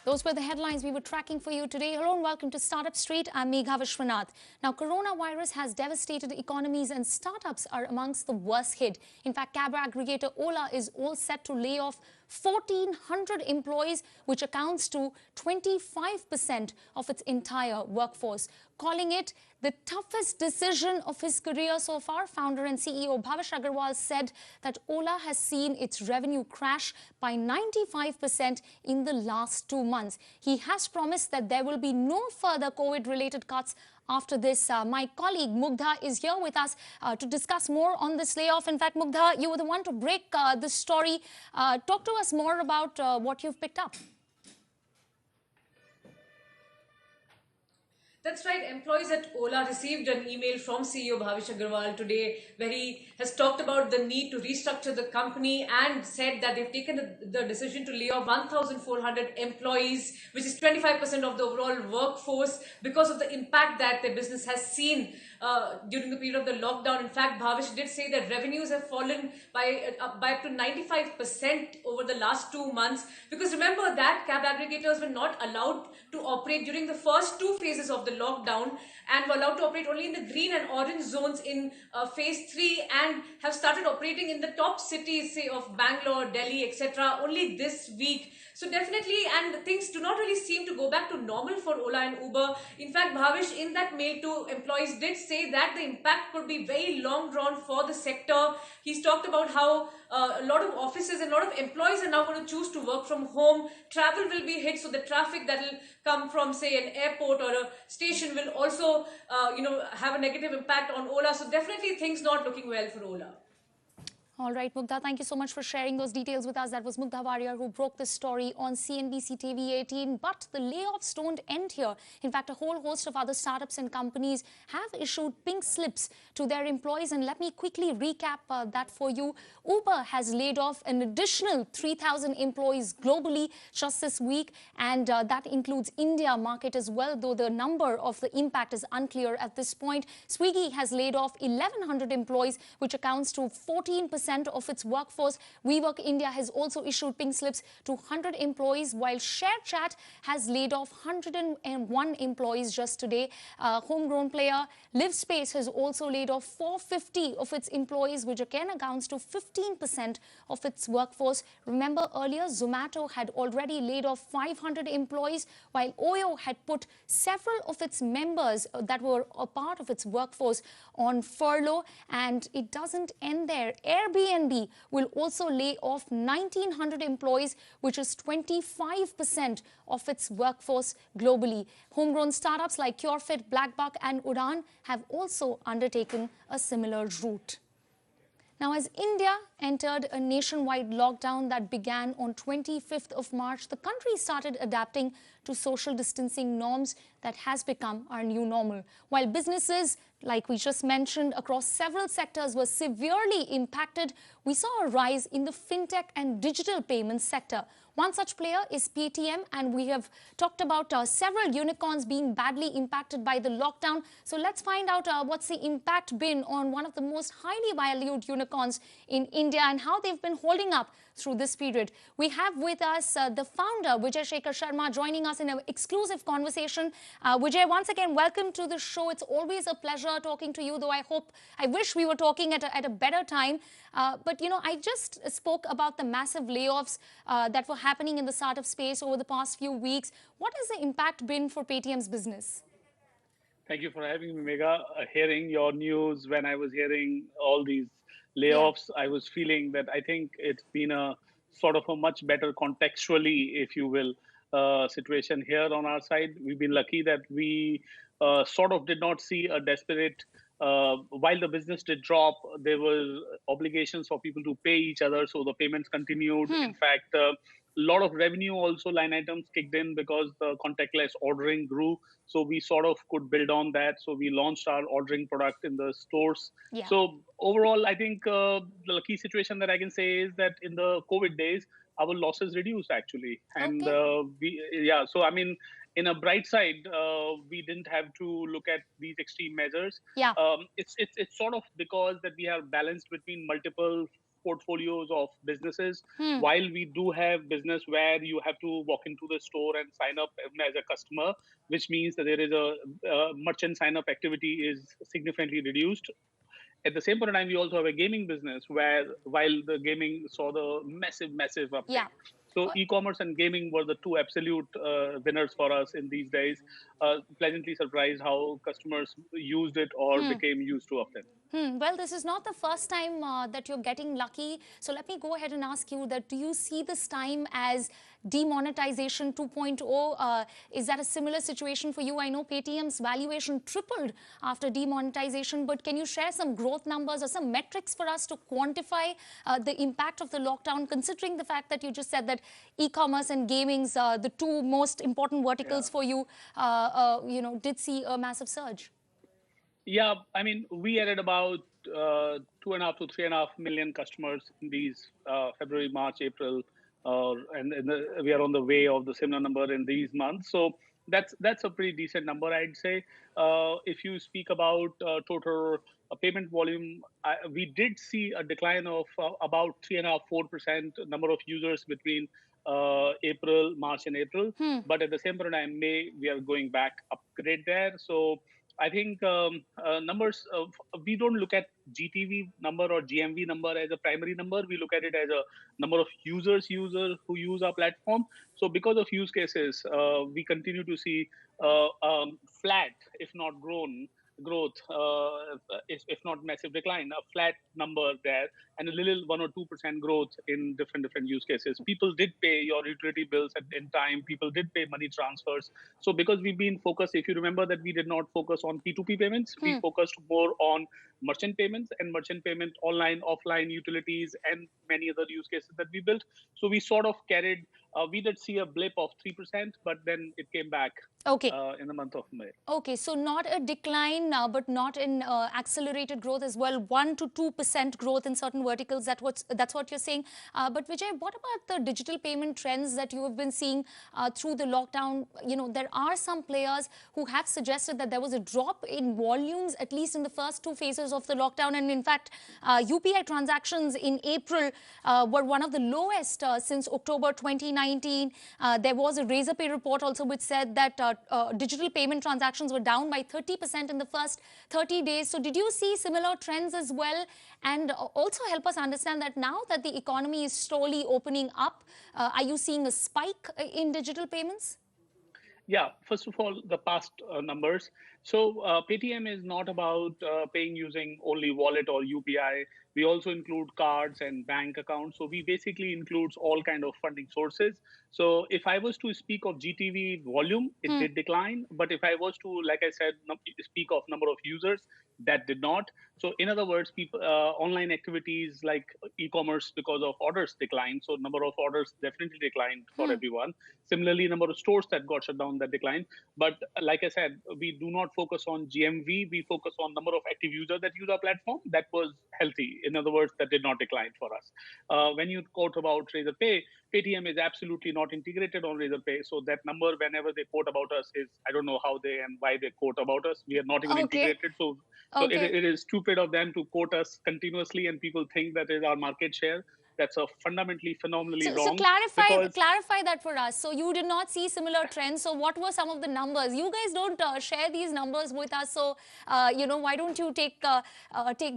Those were the headlines we were tracking for you today. Hello and welcome to Startup Street. I'm Megha Vishwanath. Now, coronavirus has devastated economies and startups are amongst the worst hit. In fact, cab aggregator Ola is all set to lay off 1,400 employees, which accounts to 25% of its entire workforce. Calling it the toughest decision of his career so far, founder and CEO Bhavish Aggarwal said that Ola has seen its revenue crash by 95% in the last 2 months. He has promised that there will be no further COVID-related cuts after this. My colleague Mugdha is here with us to discuss more on this layoff. In fact, Mugdha, you were the one to break this story. Talk to us more about what you've picked up. That's right. Employees at Ola received an email from CEO Bhavish Aggarwal today where he has talked about the need to restructure the company and said that they've taken the decision to lay off 1,400 employees, which is 25% of the overall workforce, because of the impact that their business has seen during the period of the lockdown. In fact, Bhavish did say that revenues have fallen by up to 95% over the last 2 months, because remember that cab aggregators were not allowed to operate during the first 2 phases of the lockdown and were allowed to operate only in the green and orange zones in phase 3, and have started operating in the top cities, say of Bangalore, Delhi, etc. only this week. So definitely, and things do not really seem to go back to normal for Ola and Uber. In fact, Bhavish in that mail to employees did say that the impact could be very long drawn for the sector. He's talked about how a lot of offices and a lot of employees are now going to choose to work from home. Travel will be hit, so the traffic that will come from, say, an airport or a station will also, have a negative impact on Ola. So definitely things not looking well for Ola. All right, Mugdha, thank you so much for sharing those details with us. That was Mugdha Warrior who broke this story on CNBC TV18. But the layoffs don't end here. In fact, a whole host of other startups and companies have issued pink slips to their employees. And let me quickly recap that for you. Uber has laid off an additional 3,000 employees globally just this week. And that includes India market as well, though the number of the impact is unclear at this point. Swiggy has laid off 1,100 employees, which accounts to 14% of its workforce. WeWork India has also issued pink slips to 100 employees, while ShareChat has laid off 101 employees just today. Homegrown player LiveSpace has also laid off 450 of its employees, which again accounts to 15% of its workforce. Remember earlier, Zomato had already laid off 500 employees, while Oyo had put several of its members that were a part of its workforce on furlough. And it doesn't end there. Airbnb will also lay off 1,900 employees, which is 25% of its workforce globally. Homegrown startups like CureFit, BlackBuck and Udaan have also undertaken a similar route. Now, as India entered a nationwide lockdown that began on 25th of March, the country started adapting to social distancing norms that has become our new normal. While businesses, like we just mentioned, across several sectors were severely impacted, we saw a rise in the fintech and digital payments sector. One such player is PayTM, and we have talked about several unicorns being badly impacted by the lockdown. So let's find out what's the impact been on one of the most highly valued unicorns in India and how they've been holding up through this period. We have with us the founder, Vijay Shekhar Sharma, joining us in an exclusive conversation. Vijay, once again, welcome to the show. It's always a pleasure talking to you, though I wish we were talking at a better time. But, I just spoke about the massive layoffs that were happening in the startup space over the past few weeks. What has the impact been for PayTM's business? Thank you for having me, Megha. Hearing your news, when I was hearing all these layoffs, I was feeling that I think it's been a sort of a much better contextually, if you will, situation here on our side. We've been lucky that we sort of did not see a desperate, while the business did drop, there were obligations for people to pay each other. So the payments continued. In fact, a lot of revenue also line items kicked in because the contactless ordering grew. So we sort of could build on that. So we launched our ordering product in the stores. Yeah. So overall, I think the key situation that I can say is that in the COVID days, our losses reduced actually. And so I mean, in a bright side, we didn't have to look at these extreme measures. Yeah. It's sort of because that we have balanced between multiple portfolios of businesses. Hmm. While we do have business where you have to walk into the store and sign up as a customer, which means that there is a merchant sign up activity is significantly reduced. At the same point in time, we also have a gaming business where while the gaming saw the massive Yeah. uptake. So e-commerce and gaming were the two absolute winners for us in these days. Pleasantly surprised how customers used it or Hmm. became used to of them. Well, this is not the first time that you're getting lucky. So let me go ahead and ask you that, do you see this time as demonetization 2.0? Is that a similar situation for you? I know PayTM's valuation tripled after demonetization, but can you share some growth numbers or some metrics for us to quantify the impact of the lockdown, considering the fact that you just said that e-commerce and gaming's the two most important verticals Yeah. for you, did see a massive surge? Yeah, I mean, we added about 2.5 to 3.5 million customers in these February, March, April, and we are on the way of the similar number in these months. So that's a pretty decent number, I'd say. If you speak about total payment volume, we did see a decline of about 3.5 to 4% number of users between April, March, and April. Hmm. But at the same time, May, we are going back upgrade there. So I think numbers, we don't look at GTV number or GMV number as a primary number. We look at it as a number of who use our platform. So because of use cases, we continue to see flat, if not growth, if not massive decline, a flat number there, and a little 1 or 2% growth in different use cases. People did pay your utility bills in time. People did pay money transfers. So because we've been focused, if you remember that we did not focus on P2P payments, we Hmm. focused more on merchant payments and merchant payment online, offline utilities, and many other use cases that we built. So we sort of carried. We did see a blip of 3%, but then it came back Okay. in the month of May. Okay, so not a decline, but not in accelerated growth as well. 1 to 2% growth in certain verticals. That's what you're saying. But Vijay, what about the digital payment trends that you have been seeing through the lockdown? There are some players who have suggested that there was a drop in volumes, at least in the first two phases of the lockdown. And in fact, UPI transactions in April were one of the lowest since October 2019. There was a Razorpay report also which said that digital payment transactions were down by 30% in the first 30 days. So did you see similar trends as well? And also help us understand that now that the economy is slowly opening up, are you seeing a spike in digital payments? Yeah, first of all, the past numbers. So Paytm is not about paying using only wallet or UPI. We also include cards and bank accounts. So we basically includes all kind of funding sources. So if I was to speak of GTV volume, it Hmm. did decline. But if I was to, like I said, speak of number of users, that did not. So in other words, people online activities like e-commerce because of orders declined. So number of orders definitely declined for Hmm. everyone. Similarly, number of stores that got shut down that declined. But like I said, we do not focus on GMV. We focus on number of active users that use our platform. That was healthy. In other words, that did not decline for us. When you quote about Razorpay, Paytm is absolutely not integrated on Razorpay. So that number, whenever they quote about us, is I don't know how they and why they quote about us. We are not even Okay. integrated. So Okay. it is stupid of them to quote us continuously, and people think that is our market share. That's a fundamentally phenomenally So wrong clarify because clarify that for us. So you did not see similar trends. So what were some of the numbers? You guys don't share these numbers with us. So why don't you take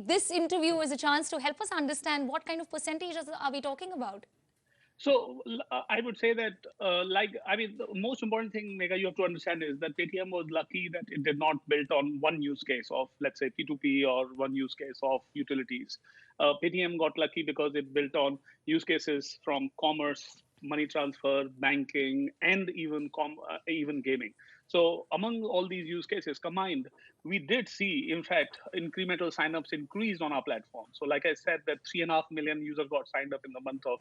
this interview as a chance to help us understand what kind of percentages are we talking about? So I would say that, I mean, the most important thing, Mega, you have to understand is that Paytm was lucky that it did not build on one use case of, let's say, P2P or one use case of utilities. Paytm got lucky because it built on use cases from commerce, money transfer, banking, and even gaming. So among all these use cases combined, we did see, in fact, incremental signups increased on our platform. So like I said, that 3.5 million users got signed up in the month of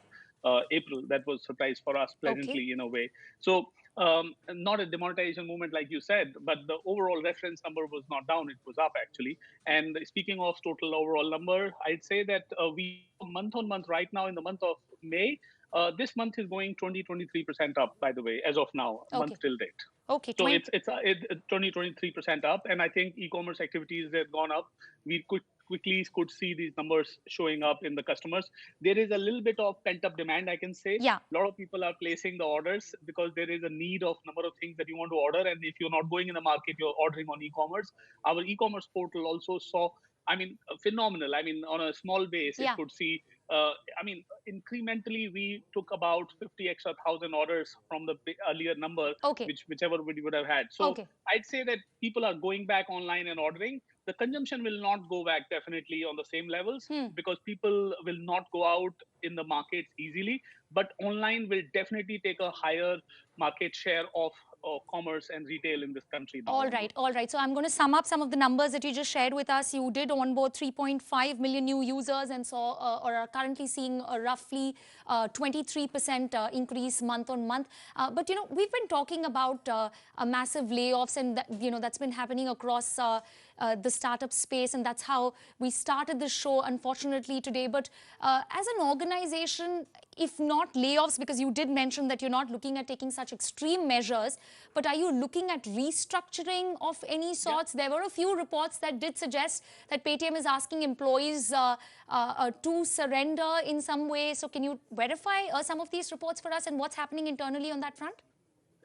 April. That was surprise for us Okay. pleasantly in a way. So not a demonetization movement like you said, but the overall reference number was not down; it was up actually. And speaking of total overall number, I'd say that we month on month right now in the month of May. This month is going 20-23% up, by the way, as of now, month Okay. till date. Okay. So 20. it's 20-23% up, and I think e-commerce activities have gone up. We quickly could see these numbers showing up in the customers. There is a little bit of pent up demand, I can say. Yeah. A lot of people are placing the orders because there is a need of number of things that you want to order. And if you're not going in the market, you're ordering on e-commerce. Our e-commerce portal also saw, I mean, phenomenal. I mean, on a small base, it Yeah. could see, I mean, incrementally, we took about 50 extra thousand orders from the earlier number, Okay. whichever we would have had. So Okay. I'd say that people are going back online and ordering. The consumption will not go back definitely on the same levels Hmm. because people will not go out in the markets easily. But online will definitely take a higher market share of commerce and retail in this country now All right, onwards. all right. So I'm going to sum up some of the numbers that you just shared with us. You did onboard 3.5 million new users and saw or are currently seeing a roughly 23% increase month on month. But, you know, we've been talking about a massive layoffs and, that, you know, that's been happening across the startup space. And that's how we started the show, unfortunately, today. But as an organization, if not layoffs, because you did mention that you're not looking at taking such extreme measures, but are you looking at restructuring of any sorts? There were a few reports that did suggest that PayTM is asking employees to surrender in some way. So can you verify some of these reports for us and what's happening internally on that front?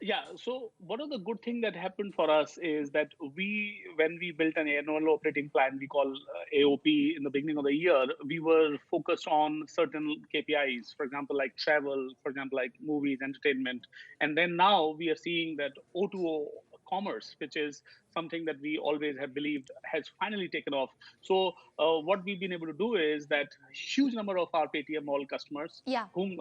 Yeah. So one of the good thing that happened for us is that when we built an annual operating plan, we call AOP in the beginning of the year, we were focused on certain KPIs, for example, like travel, for example, like movies, entertainment. And then now we are seeing that O2O commerce, which is something that we always have believed has finally taken off. So what we've been able to do is that huge number of our Paytm Mall customers Yeah. whom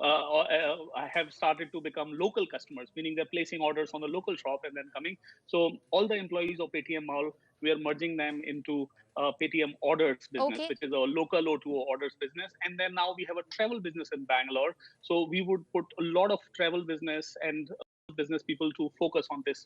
have started to become local customers, meaning they're placing orders on the local shop and then coming. So all the employees of PayTM Mall, we are merging them into PayTM Orders business, Okay. which is a local O2O orders business. And then now we have a travel business in Bangalore. So we would put a lot of travel business and business people to focus on this.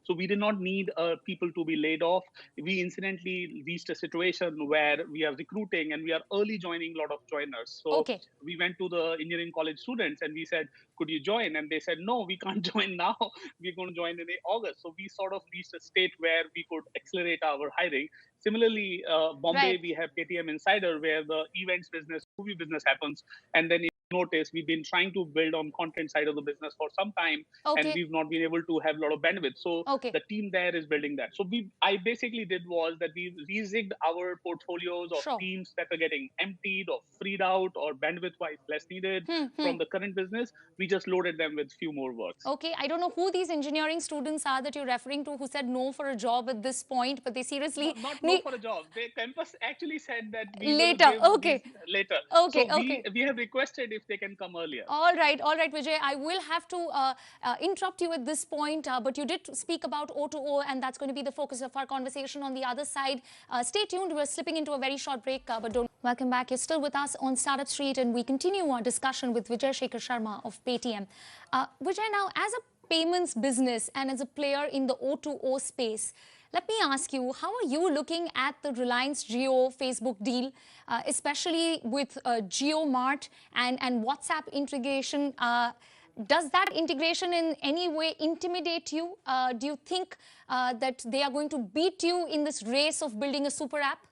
So we did not need people to be laid off. We incidentally reached a situation where we are recruiting and we are early joining a lot of joiners. So Okay. we went to the engineering college students and we said, could you join? And they said, no, we can't join now. We're going to join in August. So we sort of reached a state where we could accelerate our hiring. Similarly, Bombay, Right. we have KTM Insider, where the events business, movie business happens. And then notice we've been trying to build on content side of the business for some time, and Okay. we've not been able to have a lot of bandwidth. So Okay. the team there is building that. So I basically did was that we rezigged our portfolios of Sure. teams that are getting emptied or freed out or bandwidth wise less needed Hmm. from the current business. We just loaded them with few more works. Okay, I don't know who these engineering students are that you're referring to who said no for a job at this point, but they seriously Not no need for a job. The campus actually said that we will later. give Okay, these later. okay, So okay. we have requested if they can come earlier. All right, Vijay. I will have to interrupt you at this point, but you did speak about O2O, and that's going to be the focus of our conversation on the other side. Stay tuned. We're slipping into a very short break, but don't. Welcome back. You're still with us on Startup Street, and we continue our discussion with Vijay Shekhar Sharma of PayTM. Vijay, now, as a payments business and as a player in the O2O space, let me ask you, how are you looking at the Reliance Jio Facebook deal, especially with JioMart and WhatsApp integration? Does that integration in any way intimidate you? Do you think that they are going to beat you in this race of building a super app?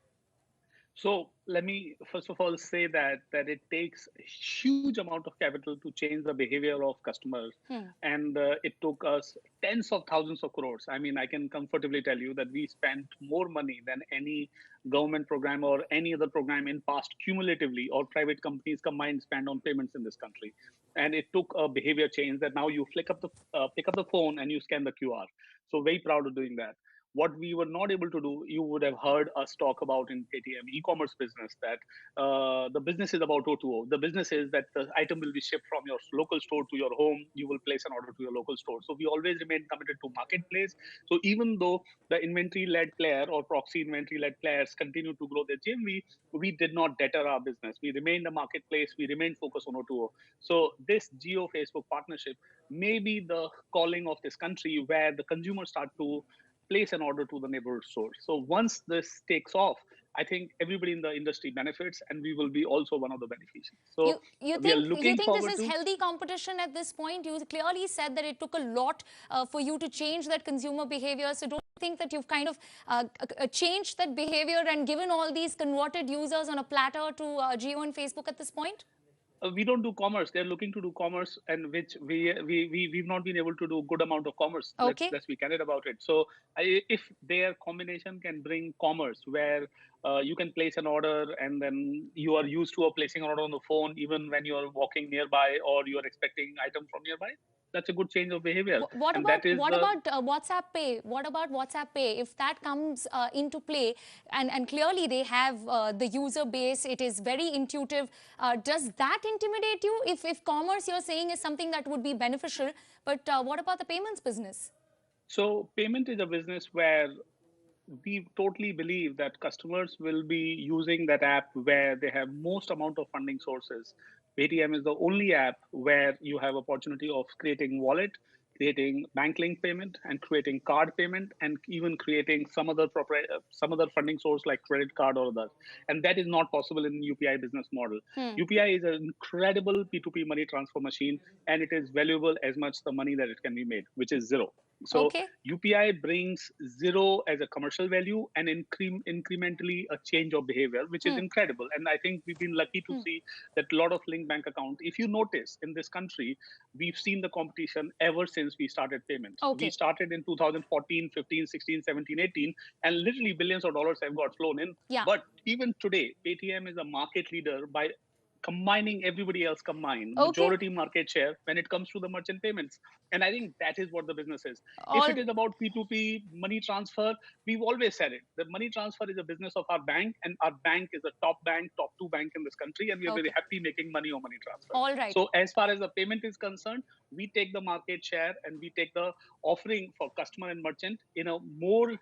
So let me first of all say that it takes a huge amount of capital to change the behavior of customers, and it took us tens of thousands of crores. I mean, I can comfortably tell you that we spent more money than any government program or any other program in past cumulatively, or private companies combined spend on payments in this country. And it took a behavior change that now you pick up the phone and you scan the QR. So very proud of doing that. What we were not able to do, you would have heard us talk about in PayTM e-commerce business, that the business is about O2O. The business is that the item will be shipped from your local store to your home. You will place an order to your local store. So we always remain committed to marketplace. So even though the inventory-led player or proxy inventory-led players continue to grow their GMV, we did not deter our business. We remained a marketplace. We remained focused on O2O. So this Geo Facebook partnership may be the calling of this country, where the consumers start to place an order to the neighborhood store. So once this takes off, I think everybody in the industry benefits, and we will be also one of the beneficiaries. So You we are think looking this forward is to. healthy competition at this point? You clearly said that it took a lot for you to change that consumer behavior. So don't you think that you've kind of changed that behavior and given all these converted users on a platter to Jio and Facebook at this point? We don't do commerce. They're looking to do commerce, and which we've not been able to do good amount of commerce. Okay. Let's be candid about it. So if their combination can bring commerce, where you can place an order and then you are used to placing an order on the phone, even when you are walking nearby or you are expecting item from nearby, that's a good change of behavior, and that is What the. about WhatsApp Pay? What about WhatsApp Pay? If that comes into play, and clearly they have the user base, it is very intuitive. Does that intimidate you? If commerce you're saying is something that would be beneficial, but what about the payments business? So payment is a business where we totally believe that customers will be using that app where they have most amount of funding sources. Paytm is the only app where you have opportunity of creating wallet, creating bank link payment, and creating card payment, and even creating some other funding source like credit card or others. And that is not possible in UPI business model. UPI is an incredible P2P money transfer machine, and it is valuable as much the money that it can be made, which is zero. So Okay. UPI brings zero as a commercial value and incrementally a change of behavior, which is incredible. And I think we've been lucky to see that a lot of linked bank account. If you notice in this country, we've seen the competition ever since we started payments. We Okay. started in 2014, 15, 16, 17, 18, and literally billions of dollars have got flown in. Yeah. But even today, Paytm is a market leader by combining everybody else combined Okay. majority market share when it comes to the merchant payments. And I think that is what the business is. If it All is about P2P money transfer, we've always said it, the money transfer is a business of our bank, and our bank is a top bank, top two bank in this country, and we are very okay. happy making money on money transfer. All right. So as far as the payment is concerned, we take the market share and we take the offering for customer and merchant in a more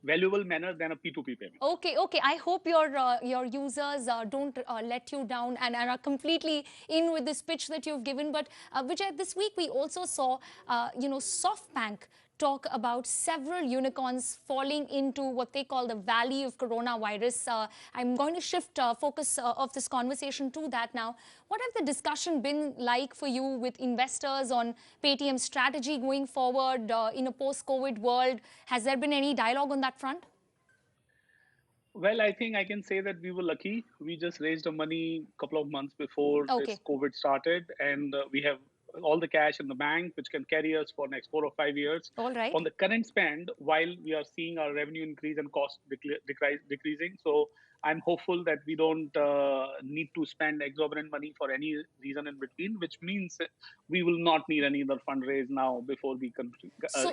valuable manner than a P2P payment. Okay, okay. I hope your users don't let you down and are completely in with this pitch that you've given. But Vijay, this week we also saw, SoftBank talk about several unicorns falling into what they call the valley of coronavirus. I'm going to shift focus of this conversation to that now. What have the discussion been like for you with investors on Paytm's strategy going forward in a post-COVID world? Has there been any dialogue on that front? Well, I think I can say that we were lucky. We just raised the money a couple of months before Okay. this COVID started, and we have all the cash in the bank, which can carry us for next 4 or 5 years. All right. On the current spend, while we are seeing our revenue increase and cost decreasing, so I'm hopeful that we don't need to spend exorbitant money for any reason in between, which means that we will not need any other fundraise now before we can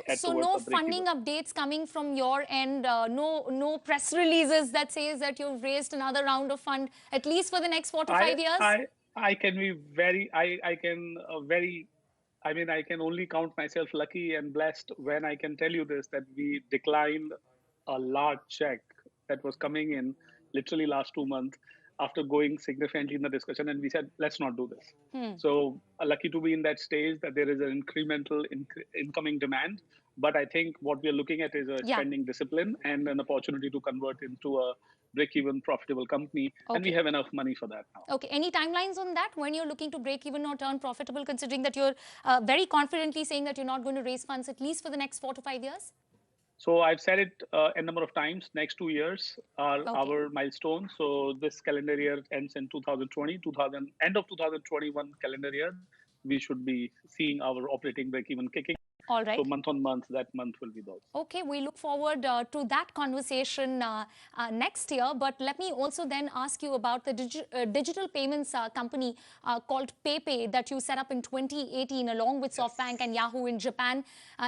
head So towards no a break even. funding updates coming from your end, no press releases that says that you've raised another round of fund, at least for the next 4 to 5 years? I can be very I can very I mean I can only count myself lucky and blessed when I can tell you this, that we declined a large check that was coming in literally last 2 months after going significantly in the discussion, and we said let's not do this. So lucky to be in that stage that there is an incremental incoming demand. But I think what we are looking at is a Yeah. spending discipline and an opportunity to convert into a break-even profitable company, and we Okay. have enough money for that now. Okay. Any timelines on that? When you're looking to break even or turn profitable, considering that you're very confidently saying that you're not going to raise funds at least for the next 4 to 5 years? So I've said it a number of times. Next 2 years are Okay. our milestone. So this calendar year ends in 2020, end of 2021 calendar year. We should be seeing our operating break-even kicking. All right. So month on month, that month will be those. Okay, we look forward to that conversation next year. But let me also then ask you about the digital payments company called PayPay that you set up in 2018 along with SoftBank and Yahoo in Japan.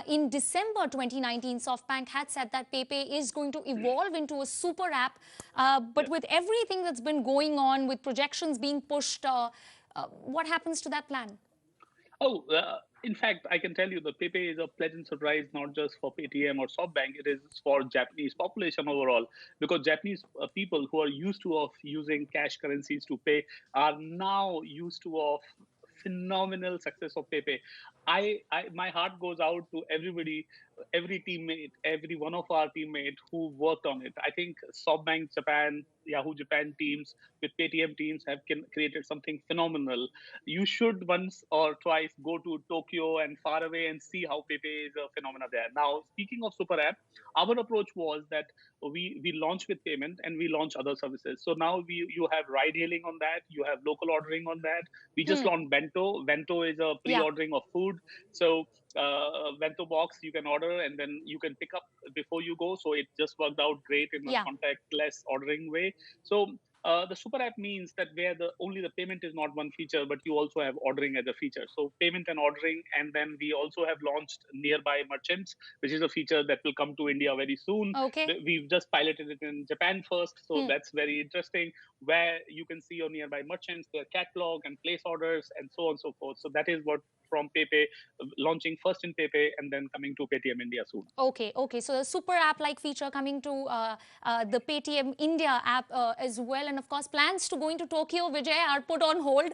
In December 2019, SoftBank had said that PayPay is going to evolve into a super app. But with everything that's been going on, with projections being pushed, what happens to that plan? Oh, in fact, I can tell you the PayPay is a pleasant surprise, not just for Paytm or SoftBank. It is for Japanese population overall, because Japanese people who are used to of using cash currencies to pay are now used to of phenomenal success of PayPay. My heart goes out to everybody, every teammate, every one of our teammates who worked on it. I think SoftBank Japan, Yahoo Japan teams with PayTM teams have created something phenomenal. You should once or twice go to Tokyo and far away and see how PayPay is a phenomena there. Now, speaking of super app, our approach was that we launch with payment and we launch other services. So now you have ride hailing on that, you have local ordering on that. We just launched Bento. Bento is a Yeah. pre-ordering of food. So Bento box you can order and then you can pick up before you go. So it just worked out great in a Yeah. contactless ordering way. So the super app means that where the only the payment is not one feature, but you also have ordering as a feature. So payment and ordering, and then we also have launched nearby merchants, which is a feature that will come to India very soon. Okay. We've just piloted it in Japan first, so that's very interesting, where you can see your nearby merchants, their catalog and place orders, and so on and so forth. So that is what from PayPay, launching first in PayPay and then coming to PayTM India soon. Okay, okay. So the super app-like feature coming to the PayTM India app as well. And of course, plans to going to Tokyo, Vijay, are put on hold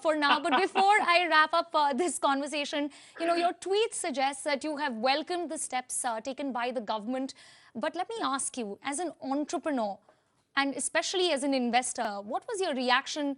for now. But before I wrap up this conversation, you know, your tweet suggests that you have welcomed the steps taken by the government. But let me ask you, as an entrepreneur, and especially as an investor, what was your reaction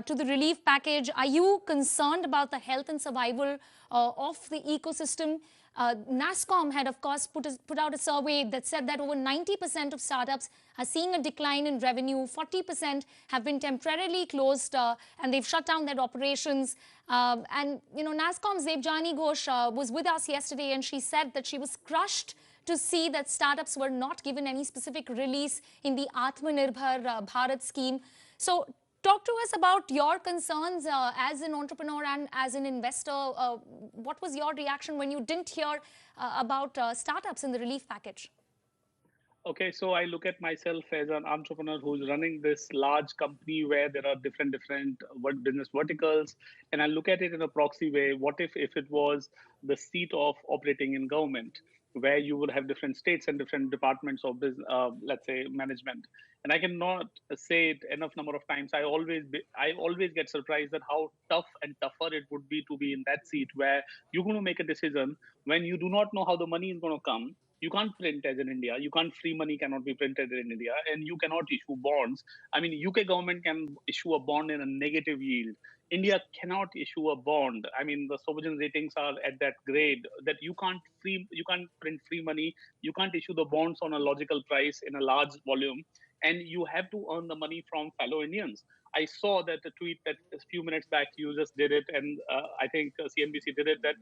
to the relief package? Are you concerned about the health and survival of the ecosystem? NASSCOM had, of course, put out a survey that said that over 90% of startups are seeing a decline in revenue. 40% have been temporarily closed and they've shut down their operations. And, you know, NASSCOM's Devjani Ghosh was with us yesterday, and she said that she was crushed to see that startups were not given any specific release in the Atmanirbhar Bharat scheme. So talk to us about your concerns as an entrepreneur and as an investor. What was your reaction when you didn't hear about startups in the relief package? Okay, so I look at myself as an entrepreneur who's running this large company where there are different business verticals, and I look at it in a proxy way. What if it was the seat of operating in government, where you would have different states and different departments of business, let's say management. And I cannot say it enough number of times. I always get surprised at how tough and tougher it would be to be in that seat, where you're going to make a decision when you do not know how the money is going to come. You can't print as in India. You can't, free money cannot be printed in India, and you cannot issue bonds. I mean, UK government can issue a bond in a negative yield. India cannot issue a bond. I mean, the sovereign ratings are at that grade that you can't print free money. You can't issue the bonds on a logical price in a large volume, and you have to earn the money from fellow Indians. I saw that the tweet that a few minutes back you just did it, and I think CNBC did it. That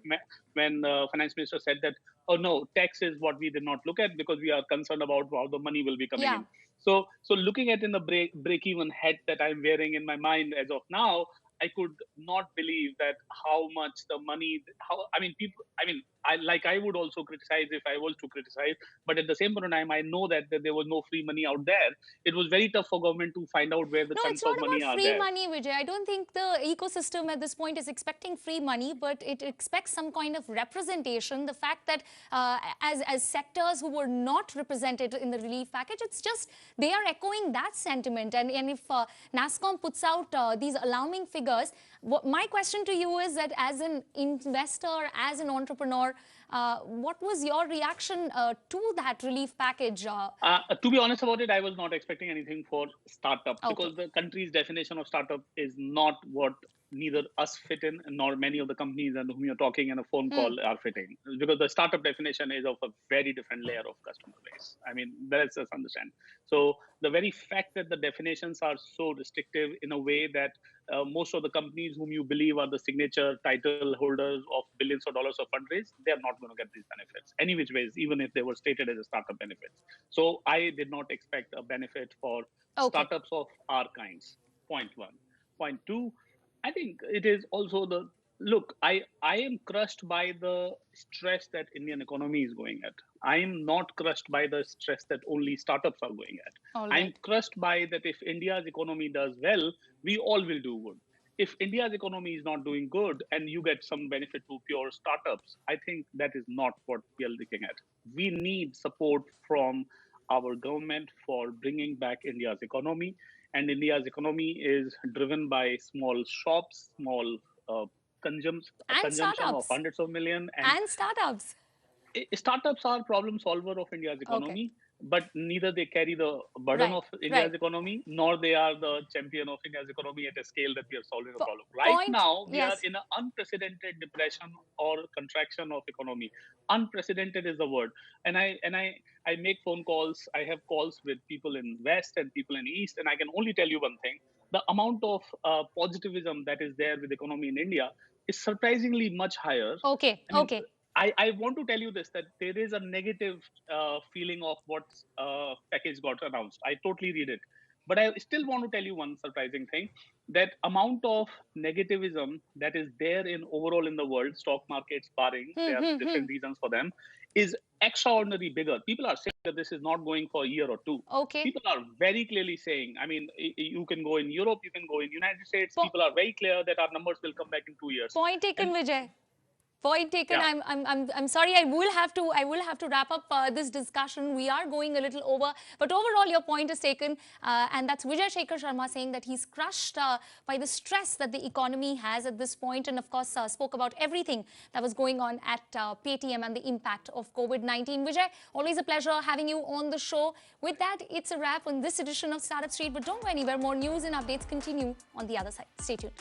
when finance minister said that, oh no, tax is what we did not look at because we are concerned about how the money will be coming in. So looking at in the break-even hat that I'm wearing in my mind as of now, I could not believe that how much the money, I would also criticize if I was to criticize, but at the same point in time, I know that there was no free money out there. It was very tough for government to find out where the No, it's chunks not of money about are free there. money, Vijay. I don't think the ecosystem at this point is expecting free money, but it expects some kind of representation. The fact that as sectors who were not represented in the relief package, it's just they are echoing that sentiment. And if NASSCOM puts out these alarming figures, my question to you is that as an investor, as an entrepreneur, what was your reaction to that relief package? To be honest about it, I was not expecting anything for startups Okay. because the country's definition of startup is not what neither us fit in nor many of the companies and whom you're talking in a phone call are fitting, because the startup definition is of a very different layer of customer base. I mean, let's just understand. So the very fact that the definitions are so restrictive in a way that most of the companies whom you believe are the signature title holders of billions of dollars of fundraise, they're not going to get these benefits any which ways, even if they were stated as a startup benefits. So I did not expect a benefit for Okay. startups of our kinds. Point one. Point two, I think it is also the look. I am crushed by the stress that Indian economy is going at. I am not crushed by the stress that only startups are going at. All I'm right. crushed by that if India's economy does well, we all will do good. If India's economy is not doing good and you get some benefit to pure startups, I think that is not what we are looking at. We need support from our government for bringing back India's economy. And India's economy is driven by small shops, small And consumption of startups. hundreds of million. And startups. Startups are problem solver of India's Okay. economy, but neither they carry the burden Right. of India's Right. economy, nor they are the champion of India's economy at a scale that we are solving a problem. Right Point. now, we are Yes. in an unprecedented depression or contraction of economy. Unprecedented is the word. And I make phone calls. I have calls with people in West and people in East, and I can only tell you one thing: the amount of positivism that is there with economy in India is surprisingly much higher. Okay. I mean, Okay. I want to tell you this, that there is a negative feeling of what package got announced. I totally read it. But I still want to tell you one surprising thing, that amount of negativism that is there in overall in the world, stock markets barring, there are different reasons for them, is extraordinarily bigger. People are saying that this is not going for a year or two. Okay. People are very clearly saying, I mean, you can go in Europe, you can go in United States. Po- People are very clear that our numbers will come back in 2 years. Point taken, And Vijay. Point taken. yeah, I'm sorry. I will have to wrap up this discussion. We are going a little over, but overall, your point is taken, and that's Vijay Shekhar Sharma saying that he's crushed by the stress that the economy has at this point, and of course, spoke about everything that was going on at PayTM and the impact of COVID-19. Vijay, always a pleasure having you on the show. With that, it's a wrap on this edition of Startup Street. But don't go anywhere. More news and updates continue on the other side. Stay tuned.